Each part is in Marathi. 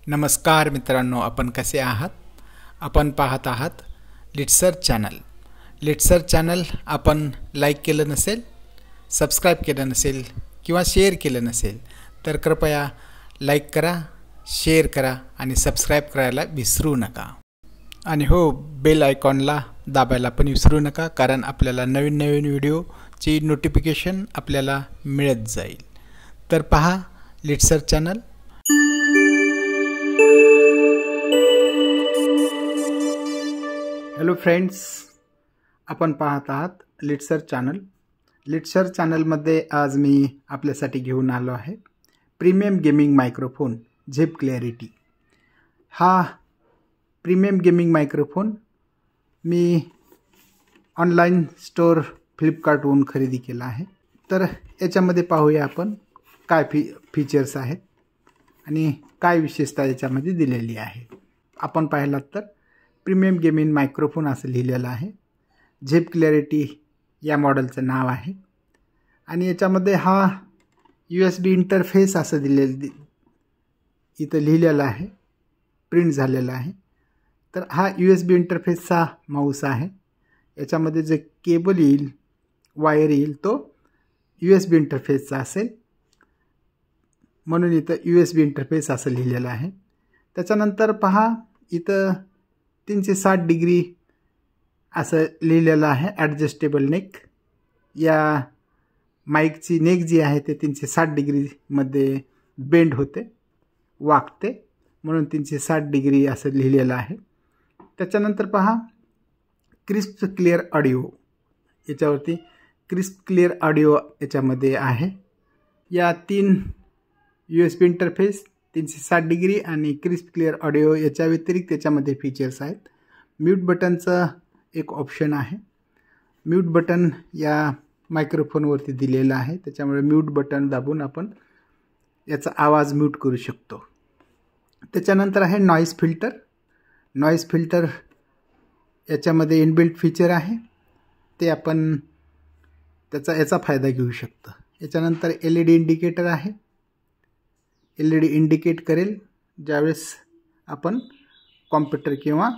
नमस्कार मित्रांनो, आपण कसे आहात? आपण पाहत आहात लिटसर चॅनल. लिटसर चॅनल आपण लाईक केलं नसेल, सबस्क्राईब केलं नसेल किंवा शेअर केलं नसेल तर कृपया लाईक करा, शेअर करा आणि सबस्क्राईब करायला विसरू नका. आणि हो, बेल आयकॉनला दाबायला पण विसरू नका, कारण आपल्याला नवीन नवीन व्हिडिओची नोटिफिकेशन आपल्याला मिळत जाईल. तर पहा लिटसर चॅनल. हॅलो फ्रेंड्स, आपण पाहत आहात लिटसर चॅनल. लिटसर चॅनलमध्ये आज मी आपल्यासाठी घेऊन आलो आहे प्रीमियम गेमिंग मायक्रोफोन झेप क्लॅरिटी. हा प्रीमियम गेमिंग मायक्रोफोन मी ऑनलाईन स्टोअर फ्लिपकार्टवरून खरेदी केला आहे. तर याच्यामध्ये पाहूया आपण काय फीचर्स आहेत आणि काय विशेषता याच्यामध्ये दिलेली आहे. आपण पाहिलात तर प्रीमियम गेमिंग मायक्रोफोन असं लिहिलेलं आहे. झेप क्लॅरिटी या मॉडेलचं नाव आहे आणि याच्यामध्ये हा USB इंटरफेस असं इथं लिहिलेलं आहे, प्रिंट झालेला आहे. तर हा USB इंटरफेसचा माऊस आहे. याच्यामध्ये जे केबल येईल, वायर येईल, तो USB इंटरफेसचा असेल, म्हणून इथं USB इंटरफेस असं लिहिलेलं आहे. त्याच्यानंतर पहा इथं 360 डिग्री असं लिहिलेलं आहे. ॲडजस्टेबल नेक, या माईकची नेक जी आहे ते 360 डिग्रीमध्ये बेंड होते, वाकते, म्हणून 360 डिग्री असं लिहिलेलं आहे. त्याच्यानंतर पहा क्रिस्प क्लिअर ऑडिओ, याच्यावरती क्रिस्प क्लिअर ऑडिओ याच्यामध्ये आहे. या 3 USB इंटरफेस, 360 डिग्री आणि क्रिस्प क्लिअर ऑडिओ याच्या व्यतिरिक्त त्याच्यामध्ये फीचर्स आहेत. म्यूट बटनचं एक ऑप्शन आहे. म्यूट बटन या मायक्रोफोनवरती दिलेलं आहे, त्याच्यामुळे म्यूट बटन दाबून आपण याचा आवाज म्यूट करू शकतो. त्याच्यानंतर आहे नॉईज फिल्टर. नॉईज फिल्टर याच्यामध्ये इनबिल्ट फीचर आहे, ते आपण याचा फायदा घेऊ शकतो. याच्यानंतर LED इंडिकेटर आहे. LED इंडिकेट करेल ज्यावेळेस आपण कॉम्प्युटर किंवा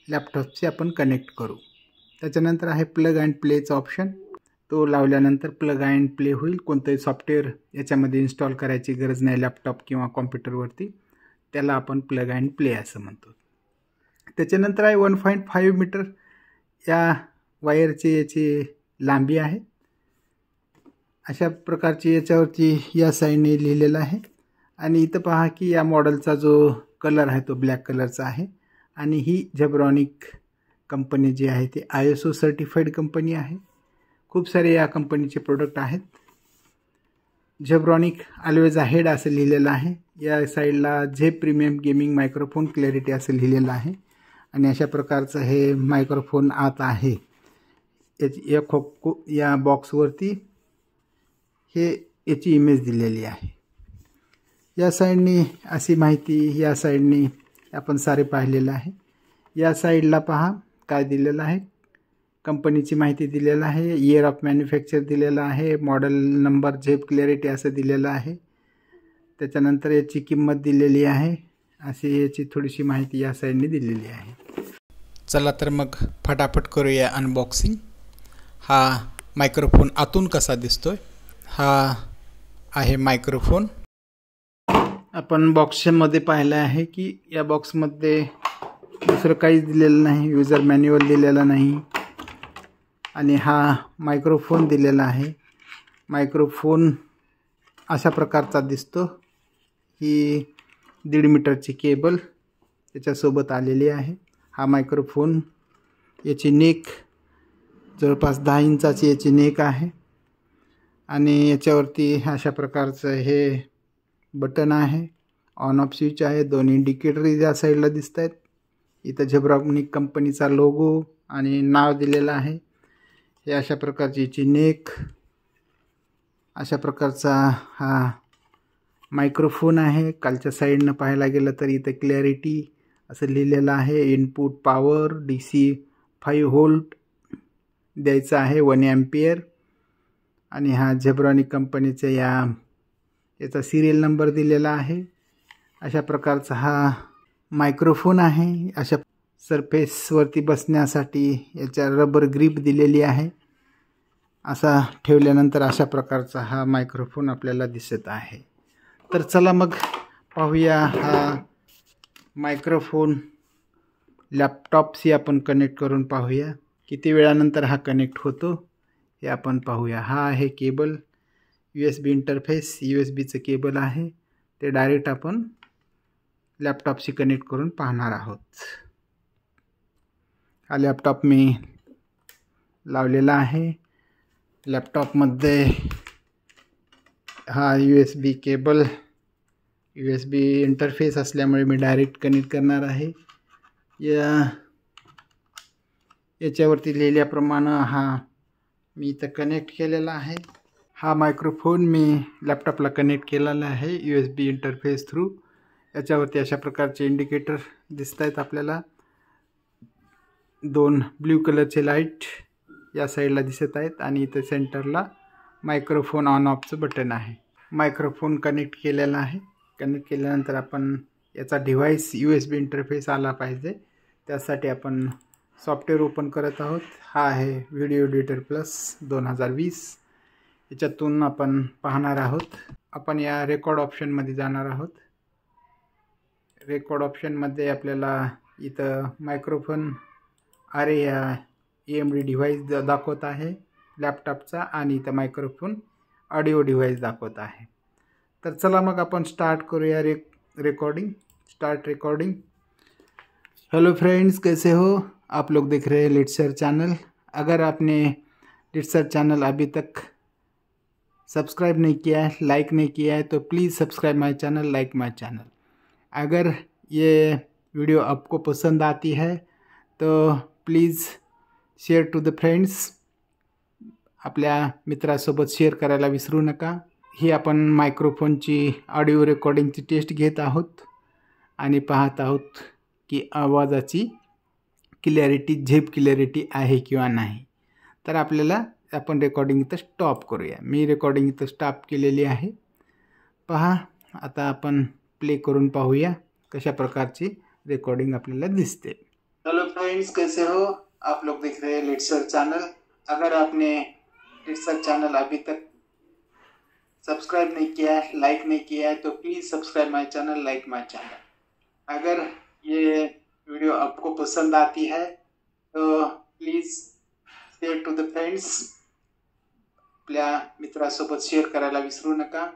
लॅपटॉपशी आपण कनेक्ट करू. त्याच्यानंतर आहे प्लग अँड प्लेचा ऑप्शन. तो लावल्यानंतर प्लग अँड प्ले होईल. कोणतंही सॉफ्टवेअर याच्यामध्ये इन्स्टॉल करायची गरज नाही लॅपटॉप किंवा कॉम्प्युटरवरती, त्याला आपण प्लग अँड प्ले असं म्हणतो. त्याच्यानंतर आहे 1.5 मीटर या वायरची याची लांबी आहे. अशा प्रकारची याच्यावरती या साईडने लिहिलेलं आहे. आणि इथं पहा की या मॉडेलचा जो कलर आहे तो ब्लॅक कलरचा आहे. आणि ही झेब्रॉनिक कंपनी जी आहे ती ISO सर्टिफाईड कंपनी आहे. खूप सारे या कंपनीचे प्रोडक्ट आहेत. झेब्रॉनिक ऑलवेज अहेड असं लिहिलेलं आहे. या साईडला झेप प्रीमियम गेमिंग मायक्रोफोन क्लॅरिटी असं लिहिलेलं आहे. आणि अशा प्रकारचं हे मायक्रोफोन आत आहे. या बॉक्सवरती याची इमेज दिलेली आहे. या साईडनी अशी माहिती या साईडनी आपण सारे पाहिलेलं आहे. या साईडला पहा काय दिलेलं आहे, कंपनीची माहिती दिलेलं आहे, इयर ऑफ मॅन्युफॅक्चर दिलेलं आहे, मॉडेल नंबर झेप क्लॅरिटी असं दिलेलं आहे. त्याच्यानंतर याची किंमत दिलेली आहे. अशी याची थोडीशी माहिती या साईडनी दिलेली आहे. चला तर मग फटाफट करूया अनबॉक्सिंग. हा मायक्रोफोन आतून कसा दिसतोय, हा आहे मायक्रोफोन. आपण बॉक्समध्ये पाहिलं आहे की या बॉक्समध्ये दुसरं काहीच दिलेलं नाही, युजर मॅन्युअल दिलेला नाही आणि हा मायक्रोफोन दिलेला आहे. मायक्रोफोन अशा प्रकारचा दिसतो. ही 1.5 मीटरची केबल त्याच्यासोबत आलेली आहे. हा मायक्रोफोन, याची नेक जवळपास 10 इंचाची याची नेक आहे. आणि याच्यावरती अशा प्रकारचं हे बटन आहे, ऑन ऑफ स्विच आहे. 2 इंडिकेटर या साईडला दिसत आहेत. इथं झेब्रॉनिक कंपनीचा लोगो आणि नाव दिलेलं आहे. हे अशा प्रकारची याची नेक, अशा प्रकारचा हा मायक्रोफोन आहे. कालच्या साईडनं पाहायला गेलं तर इथं क्लॅरिटी असं लिहिलेलं आहे. इनपुट पॉवर DC 5 व्होल्ट द्यायचं आहे, 1 एम्पियर. आणि हा झेब्रॉनिक कंपनीचा याचा सिरियल नंबर दिलेला आहे. अशा प्रकारचा हा मायक्रोफोन आहे. अशा सरफेसवरती बसण्यासाठी याच्या रबर ग्रिप दिलेली आहे. असा ठेवल्यानंतर अशा प्रकारचा हा मायक्रोफोन आपल्याला दिसत आहे. तर चला मग पाहूया हा मायक्रोफोन लॅपटॉपशी आपण कनेक्ट करून पाहूया. किती वेळानंतर हा कनेक्ट होतो हे आपण पाहूया. हा आहे केबल, USB इंटरफेस, USBचं केबल आहे. ते डायरेक्ट आपण लॅपटॉपशी कनेक्ट करून पाहणार आहोत. हा लॅपटॉप मी लावलेला आहे. लॅपटॉपमध्ये हा USB केबल, USB इंटरफेस असल्यामुळे मी डायरेक्ट कनेक्ट करणार आहे. याच्यावरती लिहिल्याप्रमाणे हा मी इथं कनेक्ट केलेला आहे. हा मायक्रोफोन मी लॅपटॉपला कनेक्ट केलेला आहे USB इंटरफेस थ्रू. याच्यावरती अशा प्रकारचे इंडिकेटर दिसत आहेत आपल्याला. 2 ब्ल्यू कलरचे लाईट या साईडला दिसत आहेत आणि इथं सेंटरला मायक्रोफोन ऑन ऑफचं बटन आहे. मायक्रोफोन कनेक्ट केलेला आहे. कनेक्ट केल्यानंतर आपण याचा डिव्हाइस USB इंटरफेस आला पाहिजे. त्यासाठी आपण सॉफ्टवेअर ओपन करत आहोत. हा आहे व्हिडिओ एडिटर प्लस 2020. याच्यातून आपण पाहणार आहोत. आपण या रेकॉर्ड ऑप्शनमध्ये जाणार आहोत. रेकॉर्ड ऑप्शनमध्ये आपल्याला इथं मायक्रोफोन या AMD डिव्हाइस दाखवत आहे लॅपटॉपचा आणि इथं मायक्रोफोन ऑडिओ डिव्हाइस दाखवत आहे. तर चला मग आपण स्टार्ट करूया recording. Start recording. Hello friends, कैसे हो आप लोग? देख रहे हैं लिटसर चैनल. अगर आपने लिटसर चैनल अभी तक सब्सक्राइब नहीं किया है, लाइक नहीं किया है, तो please subscribe my channel, like my channel. अगर ये वीडियो आपको पसंद आती है तो please share to the friends. आपल्या मित्रासोबत शेअर करायला विसरू नका. ही आपण मायक्रोफोनची ऑडिओ रेकॉर्डिंगची टेस्ट घेत आहोत आणि पाहत आहोत की आवाजाची क्लॅरिटी, झेप क्लॅरिटी आहे किंवा नाही. तर आपल्याला आपण रेकॉर्डिंग इथं स्टॉप करूया. मी रेकॉर्डिंग इथं स्टॉप केलेली आहे. पहा, आता आपण प्ले करून पाहूया कशा प्रकारची रेकॉर्डिंग आपल्याला दिसते. हेलो फ्रेंड्स, कैसे हो आप लोग? देख रहे हैं लिटसर चैनल. अगर आपने लिटसर चैनल अभी तक सब्सक्राइब नहीं किया है, लाइक नहीं किया है, तो please subscribe my channel, like my channel. अगर ये वीडियो आपको पसंद आती है तो please share to the friends. आपल्या मित्रासोबत शेअर करायला विसरू नका.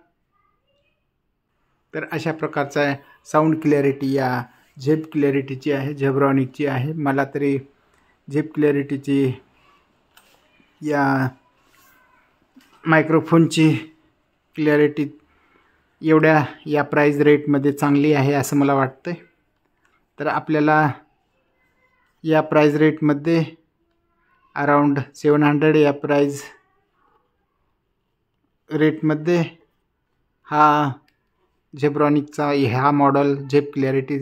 तर अशा प्रकारचा साऊंड क्लॅरिटी या झेप क्लॅरिटीची आहे, झेब्रॉनिकची आहे. मला तरी झेप क्लॅरिटीची या मायक्रोफोनची क्लॅरिटी एवढ्या या प्राईज रेटमध्ये चांगली आहे असं मला वाटतं. तर आपल्याला या प्राईज रेटमध्ये अराउंड 700 या प्राईज रेटमध्ये हा झेब्रॉनिकचा हा मॉडेल, झेप क्लॅरिटी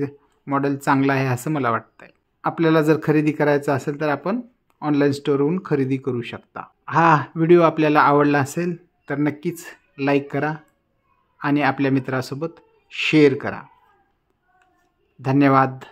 मॉडेल चांगला आहे असं मला वाटतं. आपल्याला जर खरेदी करायचं असेल तर आपण ऑनलाईन स्टोअरवरून खरेदी करू शकता. हा व्हिडिओ आपल्याला आवडला असेल तर नक्कीच लाईक करा आणि आपल्या मित्रासोबत शेअर करा. धन्यवाद.